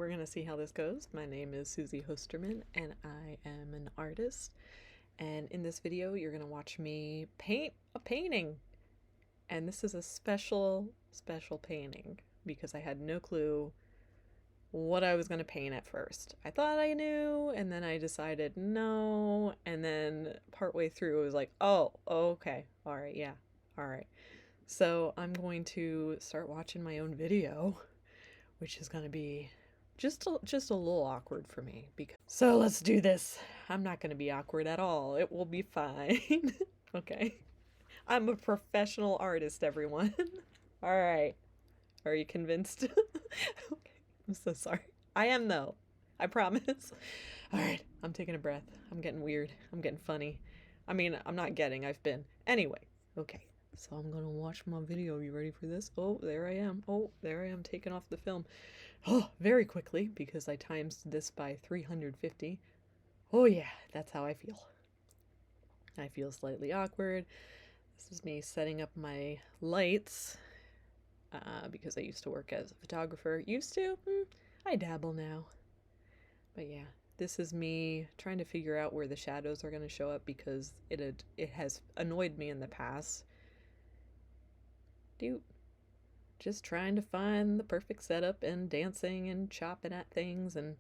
we're gonna see how this goes. My name is Susie Hosterman and I am an artist. And in this video, you're gonna watch me paint a painting. And this is a special painting because I had no clue what I was gonna paint at first. I thought I knew, and then I decided no, and then partway through it was like, oh, okay, all right, yeah, all right. So I'm going to start watching my own video, which is gonna be just a little awkward for me because so let's do this. I'm not going to be awkward at all. It will be fine. Okay. I'm a professional artist, everyone. All right. Are you convinced? Okay. I'm so sorry. I am though. I promise. All right. I'm taking a breath. I'm getting weird. I'm getting funny. I mean, I'm not getting. I've been. Anyway. Okay. So I'm going to watch my video. You ready for this? Oh, there I am. Oh, there I am taking off the film. Oh, very quickly because I times this by 350. Oh yeah, that's how I feel. I feel slightly awkward. This is me setting up my lights because I used to work as a photographer. Used to? I dabble now. But yeah, this is me trying to figure out where the shadows are going to show up because it has annoyed me in the past. Just trying to find the perfect setup and dancing and chopping at things. And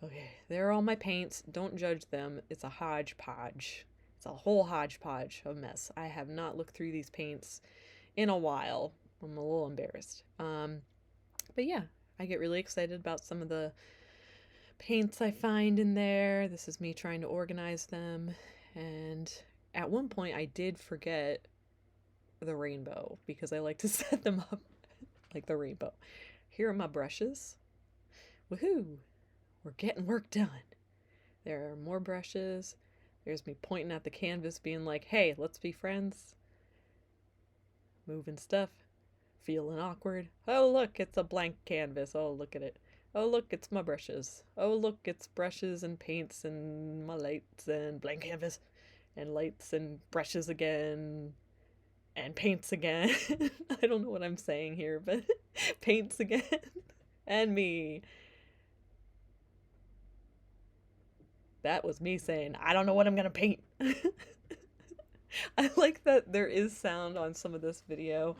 okay, there are all my paints. Don't judge them. It's a hodgepodge. It's a whole hodgepodge of mess. I have not looked through these paints in a while. I'm a little embarrassed. But yeah, I get really excited about some of the paints I find in there. This is me trying to organize them. And at one point I did forget the rainbow because I like to set them up like the rainbow. Here are my brushes. Woohoo! We're getting work done. There are more brushes. There's me pointing at the canvas being like, hey, let's be friends. Moving stuff. Feeling awkward. Oh, look, it's a blank canvas. Oh, look at it. Oh, look, it's my brushes. Oh, look, it's brushes and paints and my lights and blank canvas and lights and brushes again. And paints again. I don't know what I'm saying here, but paints again. And me. That was me saying, I don't know what I'm gonna paint. I like that there is sound on some of this video,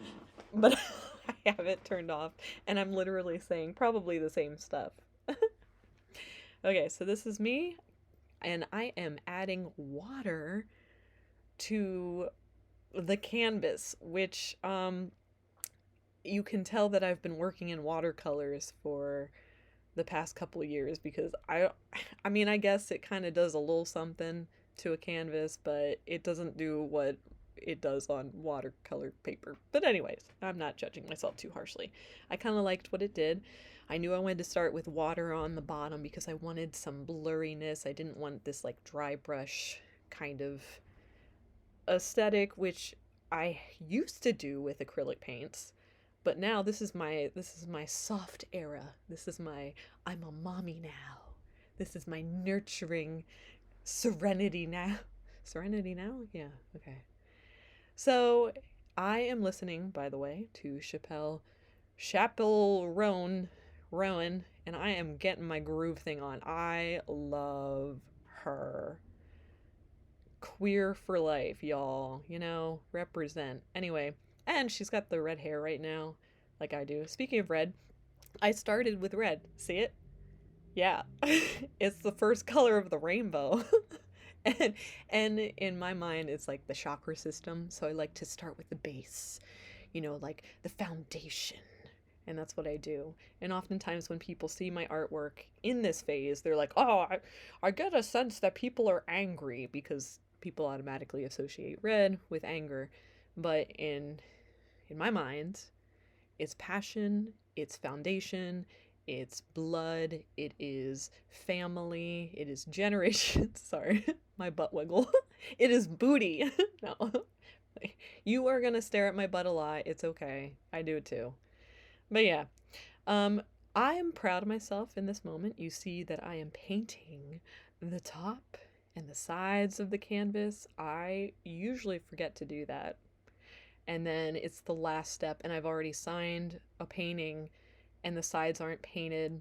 but I have it turned off, and I'm literally saying probably the same stuff. Okay, so this is me, and I am adding water to the canvas, which you can tell that I've been working in watercolors for the past couple years because I mean, I guess it kind of does a little something to a canvas, but it doesn't do what it does on watercolor paper. But anyways, I'm not judging myself too harshly. I kind of liked what it did. I knew I wanted to start with water on the bottom because I wanted some blurriness. I didn't want this like dry brush kind of aesthetic, which I used to do with acrylic paints. But now this is my soft era. This is my I'm a mommy now. This is my nurturing serenity now. Serenity now? Yeah, okay. So I am listening, by the way, to Chappell Rowan, and I am getting my groove thing on. I love her. Queer for life, y'all. You know, represent. Anyway, and she's got the red hair right now, like I do. Speaking of red, I started with red. See it? Yeah. It's the first color of the rainbow. and and in my mind it's like the chakra system, so I like to start with the base, you know, like the foundation. And that's what I do. And oftentimes when people see my artwork in this phase, they're like, oh, I get a sense that people are angry because people automatically associate red with anger. But in my mind, it's passion, it's foundation, it's blood, it is family, it is generation. Sorry, my butt wiggle. It is booty. No. You are gonna stare at my butt a lot. It's okay. I do it too. But yeah, um, I am proud of myself in this moment. You see that I am painting the top and the sides of the canvas. I usually forget to do that. And then it's the last step, and I've already signed a painting, and the sides aren't painted.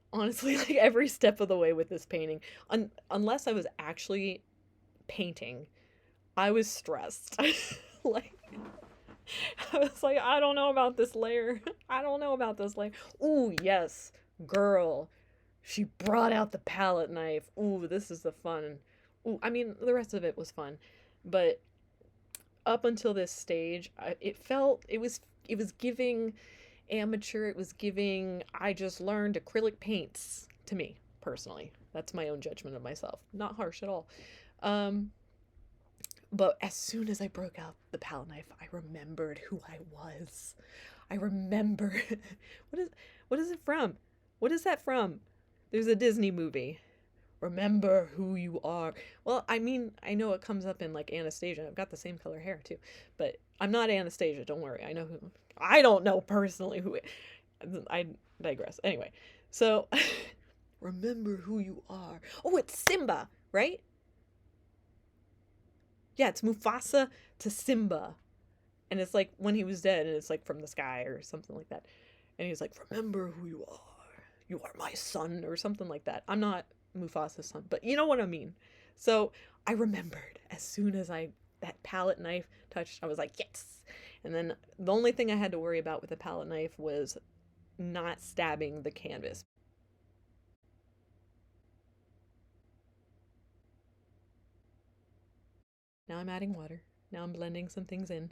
honestly, like every step of the way with this painting. Unless I was actually painting, I was stressed. Like, I was like, I don't know about this layer. I don't know about this layer. Ooh, yes, girl. She brought out the palette knife. Ooh, this is the fun. Ooh, I mean, the rest of it was fun, but up until this stage, it was giving amateur. It was giving I just learned acrylic paints to me personally. That's my own judgment of myself. Not harsh at all. Um, but as soon as I broke out the palette knife, I remembered who I was. I remember what is what is it from? What is that from? There's a Disney movie. Remember who you are. Well, I mean, I know it comes up in like Anastasia. I've got the same color hair too, but I'm not Anastasia. Don't worry. I know who. I don't know personally who. I digress. Anyway, so remember who you are. Oh, it's Simba, right? Yeah, it's Mufasa to Simba, and it's like when he was dead, and it's like from the sky or something like that, and he's like, "Remember who you are. You are my son," or something like that. I'm not Mufasa's son, but you know what I mean. So I remembered as soon as I that palette knife touched, I was like, yes. And then the only thing I had to worry about with the palette knife was not stabbing the canvas. Now I'm adding water. Now I'm blending some things in.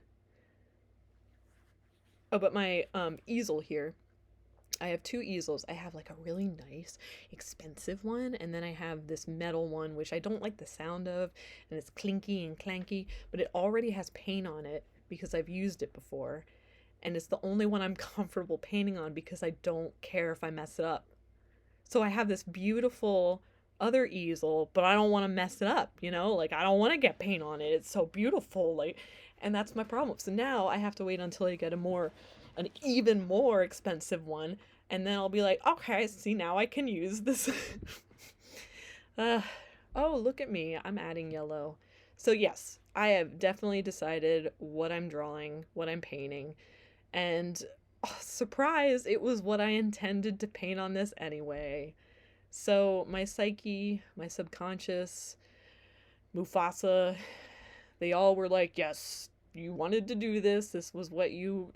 Oh, but my easel here, I have two easels. I have like a really nice, expensive one, and then I have this metal one, which I don't like the sound of, and it's clinky and clanky, but it already has paint on it because I've used it before, and it's the only one I'm comfortable painting on because I don't care if I mess it up. So I have this beautiful other easel, but I don't want to mess it up, Like I don't want to get paint on it. It's so beautiful, like, and that's my problem. So now I have to wait until I get an even more expensive one, and then I'll be like, okay, see, now I can use this. uh, oh, look at me. I'm adding yellow. So yes, I have definitely decided what I'm drawing, what I'm painting, and oh, surprise, it was what I intended to paint on this anyway. So my psyche, my subconscious, Mufasa, they all were like, yes, you wanted to do this. This was what you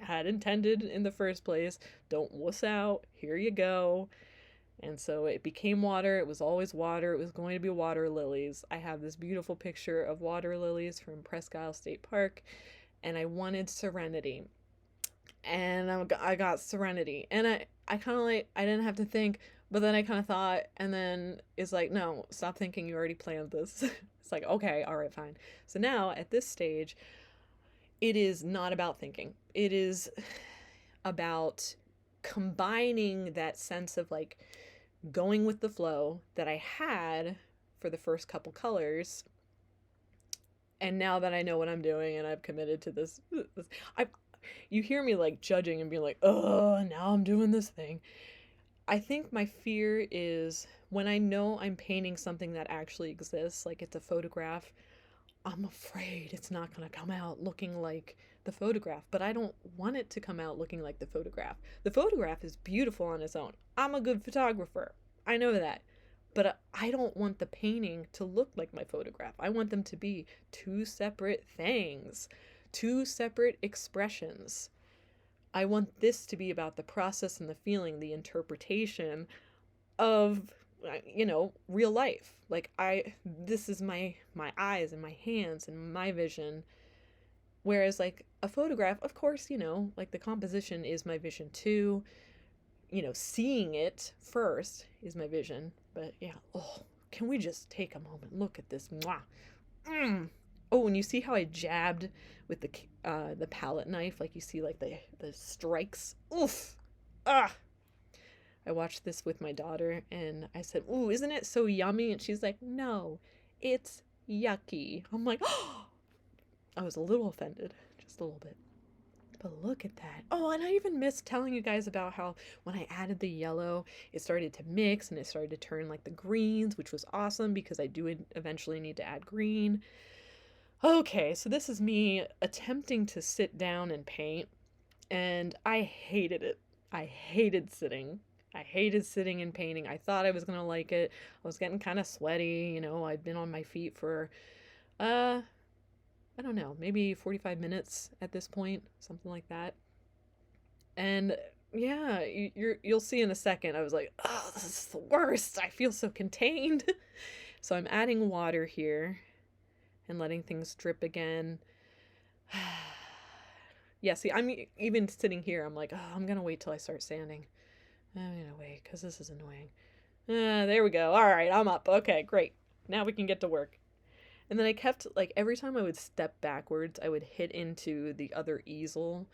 had intended in the first place. Don't wuss out. Here you go. And so it became water. It was always water. It was going to be water lilies. I have this beautiful picture of water lilies from Presque Isle State Park, and I wanted serenity. And I got serenity. And I kind of like, I didn't have to think, but then I kind of thought, and then it's like, no, stop thinking. You already planned this. It's like, okay, all right, fine. So now at this stage, it is not about thinking. It is about combining that sense of like going with the flow that I had for the first couple colors. And now that I know what I'm doing and I've committed to this you hear me like judging and being like, oh, now I'm doing this thing. I think my fear is when I know I'm painting something that actually exists, like it's a photograph, I'm afraid it's not going to come out looking like the photograph, but I don't want it to come out looking like the photograph. The photograph is beautiful on its own. I'm a good photographer. I know that. But I don't want the painting to look like my photograph. I want them to be two separate things, two separate expressions. I want this to be about the process and the feeling, the interpretation of real life. Like this is my eyes and my hands and my vision, whereas like a photograph, of course, like the composition is my vision too. Seeing it first is my vision. But yeah, oh, can we just take a moment, look at this? Mwah. Oh, and you see how I jabbed with the palette knife, like you see like the strikes. Oof. Ah. I watched this with my daughter and I said, "Ooh, isn't it so yummy?" And she's like, "No, it's yucky." I'm like, "Oh." I was a little offended, just a little bit. But look at that. Oh, and I even missed telling you guys about how when I added the yellow, it started to mix and it started to turn like the greens, which was awesome because I do eventually need to add green. Okay, so this is me attempting to sit down and paint, and I hated it. I hated sitting. I hated sitting and painting. I thought I was gonna like it. I was getting kind of sweaty, you know. I'd been on my feet for, I don't know, maybe 45 minutes at this point, something like that. And yeah, you'll see in a second. I was like, oh, this is the worst. I feel so contained. So I'm adding water here and letting things drip again. Yeah, see, I'm even sitting here. I'm like, oh, I'm gonna wait till I start sanding. I'm gonna wait because this is annoying. There we go. All right, I'm up. Okay, great. Now we can get to work. And then I kept, like, every time I would step backwards, I would hit into the other easel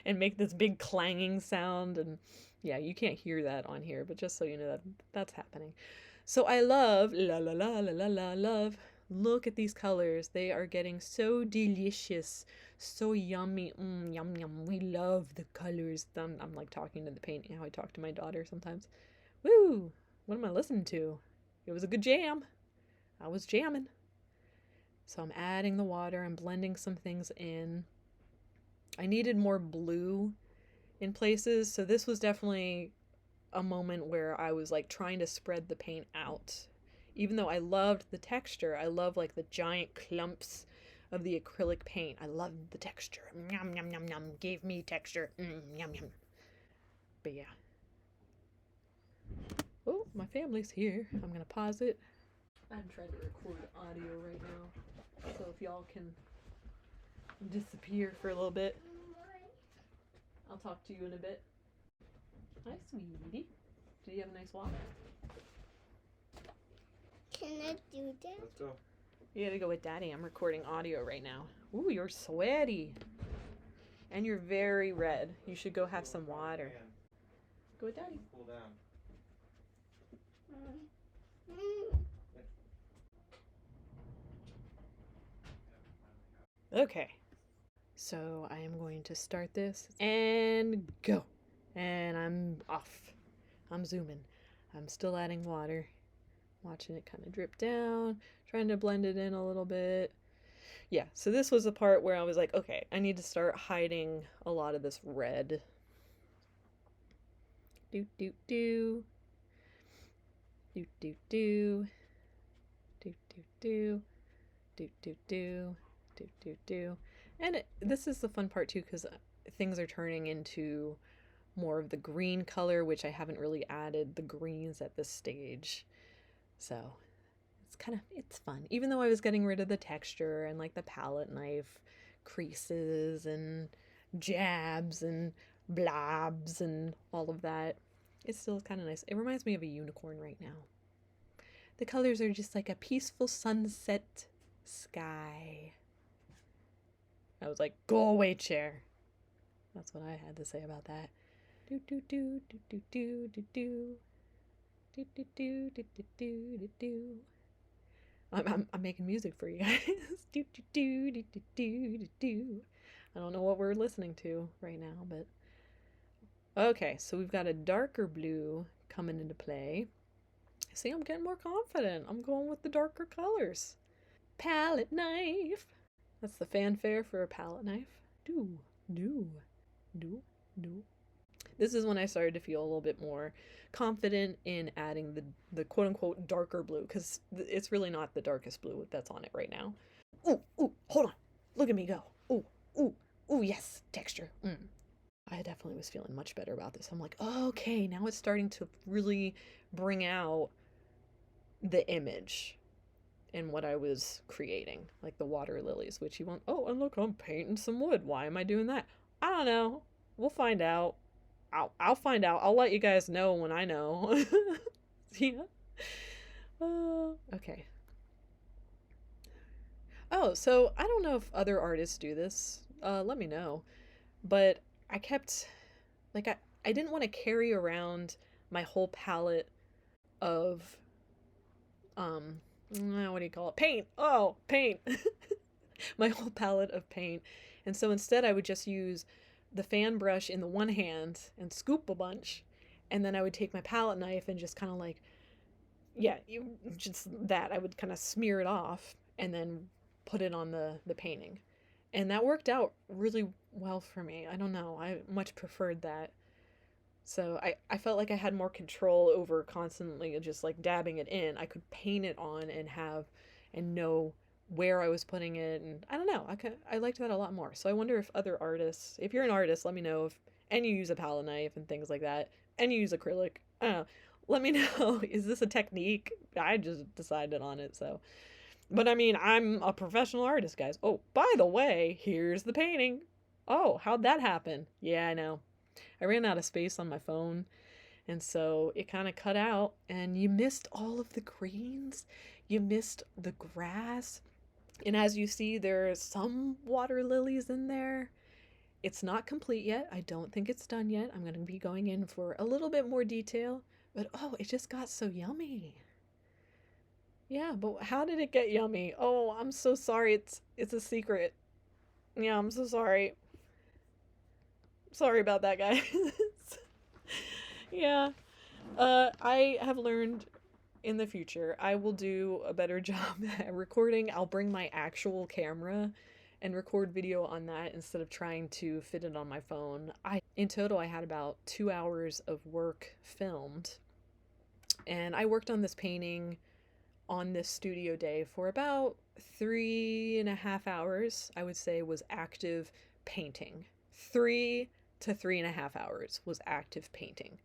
and make this big clanging sound. And yeah, you can't hear that on here, but just so you know that that's happening. So I love, la la la la la la, love. Look at these colors. They are getting so delicious, so yummy. Yum yum. We love the colors. I'm like talking to the paint, how I talk to my daughter sometimes. Woo! What am I listening to? It was a good jam. I was jamming. So I'm adding the water, I'm blending some things in. I needed more blue in places, so this was definitely a moment where I was like trying to spread the paint out. Even though I loved the texture, I love like the giant clumps of the acrylic paint. I loved the texture. Yum yum yum yum. Gave me texture. Yum yum. But yeah. Oh, my family's here. I'm gonna pause it. I'm trying to record audio right now, so if y'all can disappear for a little bit, I'll talk to you in a bit. Hi, sweetie. Did you have a nice walk? Can I do that? Let's go. You gotta go with Daddy. I'm recording audio right now. Ooh, you're sweaty. And you're very red. You should go have some water. Go with Daddy. Cool down. Okay. So I am going to start this and go. And I'm off. I'm zooming. I'm still adding water. Watching it kind of drip down. Trying to blend it in a little bit. Yeah, so this was the part where I was like, okay, I need to start hiding a lot of this red. Do do do. Do do do. Do do do. Do do do. Do do do. And this is the fun part too, because things are turning into more of the green color, which I haven't really added the greens at this stage. So it's fun. Even though I was getting rid of the texture and like the palette knife creases and jabs and blobs and all of that, it's still kind of nice. It reminds me of a unicorn right now. The colors are just like a peaceful sunset sky. I was like, go away, chair. That's what I had to say about that. Do do do do do do do do. Do do do do do do do do. I'm making music for you guys. Do do do do do do do do. I don't know what we're listening to right now, but okay. So we've got a darker blue coming into play. See, I'm getting more confident. I'm going with the darker colors. Palette knife. That's the fanfare for a palette knife. Do do do do. This is when I started to feel a little bit more confident in adding the quote-unquote darker blue, because it's really not the darkest blue that's on it right now. Ooh, ooh, hold on. Look at me go. Ooh, ooh, ooh, yes, texture. I definitely was feeling much better about this. I'm like, oh, okay, now it's starting to really bring out the image in what I was creating, like the water lilies, which you want. Oh, and look, I'm painting some wood. Why am I doing that? I don't know. We'll find out. I'll find out. I'll let you guys know when I know. Yeah. Okay. Oh, so I don't know if other artists do this. Let me know. But I kept, like, I didn't want to carry around my whole palette of, what do you call it? Paint. Oh, paint. My whole palette of paint. And so instead I would just use the fan brush in the one hand and scoop a bunch, and then I would take my palette knife and just kind of like, yeah, just that. I would kind of smear it off and then put it on the painting. And that worked out really well for me. I don't know. I much preferred that. So I felt like I had more control over constantly just like dabbing it in. I could paint it on and have and know where I was putting it, and I don't know. I liked that a lot more. So I wonder if other artists, if you're an artist, let me know if and you use a palette knife and things like that, and you use acrylic. I don't know. Let me know. Is this a technique? I just decided on it, so. But I mean, I'm a professional artist, guys. Oh, by the way, here's the painting. Oh, how'd that happen? Yeah, I know. I ran out of space on my phone, and so it kind of cut out, and you missed all of the greens. You missed the grass. And as you see, there are some water lilies in there. It's not complete yet. I don't think it's done yet. I'm going to be going in for a little bit more detail. But oh, it just got so yummy. Yeah, but how did it get yummy? Oh, I'm so sorry. It's a secret. Yeah, I'm so sorry. Sorry about that, guys. Yeah. I have learned in the future I will do a better job at recording. I'll bring my actual camera and record video on that instead of trying to fit it on my phone. I in total I had about 2 hours of work filmed, and I worked on this painting on this studio day for about 3.5 hours. I would say was active painting. 3 to 3.5 hours was active painting.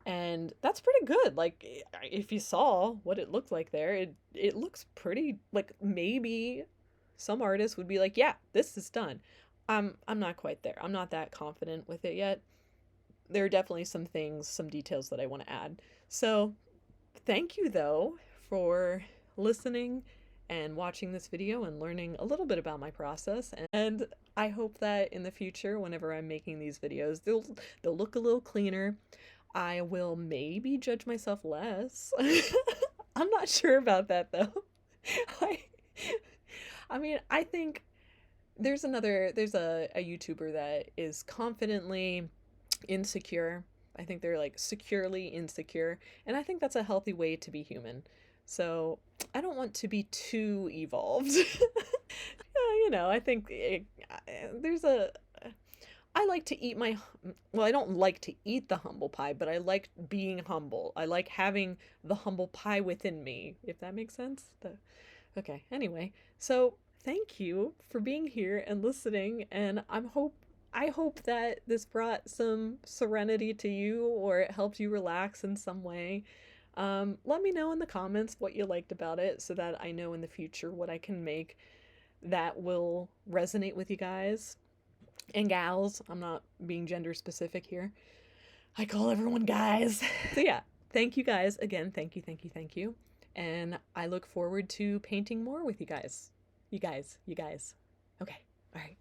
And that's pretty good. Like, if you saw what it looked like there, it looks pretty, like, maybe some artists would be like, yeah, this is done. I'm not quite there. I'm not that confident with it yet. There are definitely some things, some details that I want to add. So thank you though for listening and watching this video and learning a little bit about my process. And I hope that in the future, whenever I'm making these videos, they'll look a little cleaner. I will maybe judge myself less. I'm not sure about that though. I, I mean, I think there's a YouTuber that is confidently insecure. I think they're like securely insecure, and I think that's a healthy way to be human. So I don't want to be too evolved. I think there's a I like to eat my, well, I don't like to eat the humble pie, but I like being humble. I like having the humble pie within me, if that makes sense. Okay, anyway, so thank you for being here and listening, and I hope that this brought some serenity to you, or it helped you relax in some way. Let me know in the comments what you liked about it so that I know in the future what I can make that will resonate with you guys and gals. I'm not being gender specific here. I call everyone guys. So yeah, thank you guys again. Thank you, thank you, thank you. And I look forward to painting more with you guys. You guys. Okay. All right.